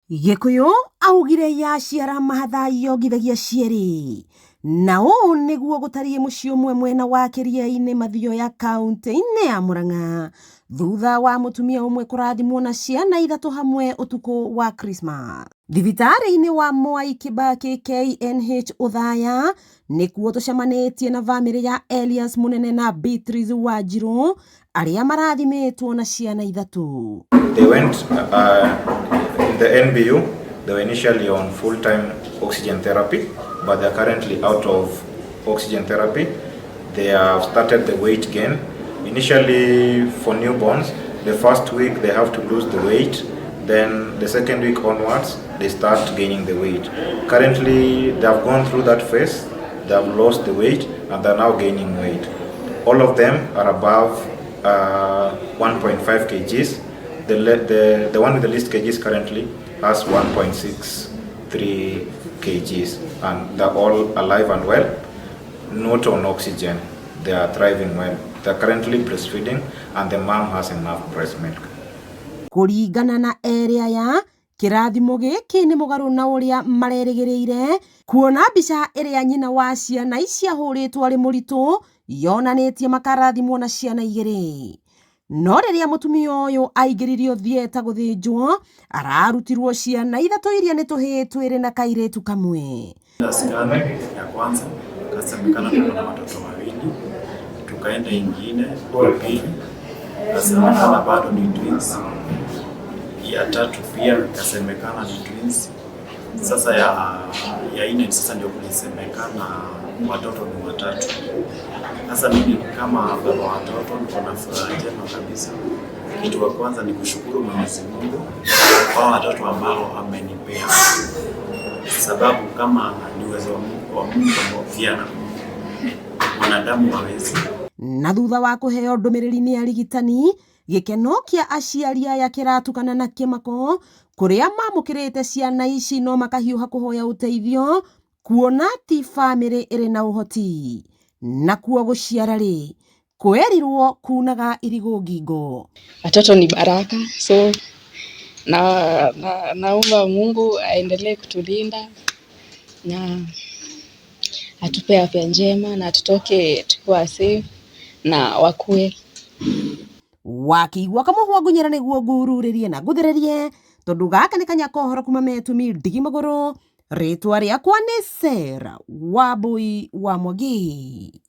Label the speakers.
Speaker 1: Gikuyu augire yaciara mahatha yongithagia cieri na ũũ nĩguo gũtariĩ mũciĩ ũmwe mwena wa Kĩrĩainĩ Mathioya ya kaunti-inĩ ya Murang'a thutha wa mũtumia ũmwe kũrathimwo na ciana 3 hamwe ũtukũ wa Christmas. Thibitarĩ-inĩ wa Mwai Kibaki KNH Othaya nĩkuo tũcemanĩtie na bamĩrĩ ya Elias Munene na Beatrice Wanjiru arĩa marathimĩtwo na ciana 3.
Speaker 2: They went in the NBU. They were initially on full-time oxygen therapy, but they're currently out of oxygen therapy. They have started the weight gain. Initially, for newborns, the first week they have to lose the weight. Then the second week onwards, they start gaining the weight. Currently, they have gone through that phase. They have lost the weight and they're now gaining weight. All of them are above 1.5 kgs. The one with the least kgs currently has 1.63 kgs, and they're all alive and well, not on oxygen. They are thriving well. They're currently breastfeeding and the mom has enough breast milk.
Speaker 1: Kũringana na area ya kĩrathimo gĩkĩ nĩ mũgarũ na ũrĩa marerĩgĩrĩire kuona mbica ĩrĩa nyina wa ciana ici ahũrĩtwo arĩ mũritũ yonanĩtie makarathimwo na ciana 2. No rĩrĩa mũtumia ũyũ aingĩririo thieta gũthĩnjwo ararutirwo ciana 3 iria nĩ tũhĩĩ twĩrĩ na kairĩtu kamwe.
Speaker 3: Skana ya kwanza kasemekana kuna watoto 2, tukaenda ingine ya pili kasemekana bado ni twins, ya 3 pia kasemekana ni twins. Sasa ya 4 sasa ndio kulisemekana watoto ni 3. Sasa mimi kama baba wa watoto niko na furaha njema kabisa. Kitu wa kwanza ni kushukuru Mwenyezi Mungu kwa watoto ambao amenipea, sababu kama ni uwezo wa Mungu pia mwanadamu hawezi.
Speaker 1: Na thutha wa kũheo ndũmĩrĩri nĩ arigitani, gĩkeno kĩa aciari aya kĩratukana na kĩmako kũrĩa mamũkĩrĩte ciana ici no makahiũha kũhoya ũteithio kuona ti bamĩrĩ ĩrĩ na ũhoti. Na kuo gũciara kwerirwo kunaga irigo ngingo.
Speaker 4: Watoto ni baraka, so naomba Mungu aendelee kutulinda na atupe afya njema na tutoke tukiwa safe na wakue.
Speaker 1: Wakigwa kamũhwa ngunyĩra nĩguo ngururĩrie na nguthĩrĩrie tondũ gaka nĩ Kanyakohoro kuma Metumi Ndigi Magũrũ. Rĩtwa rĩakwa nĩ Sarah Wambui wa Mwangi.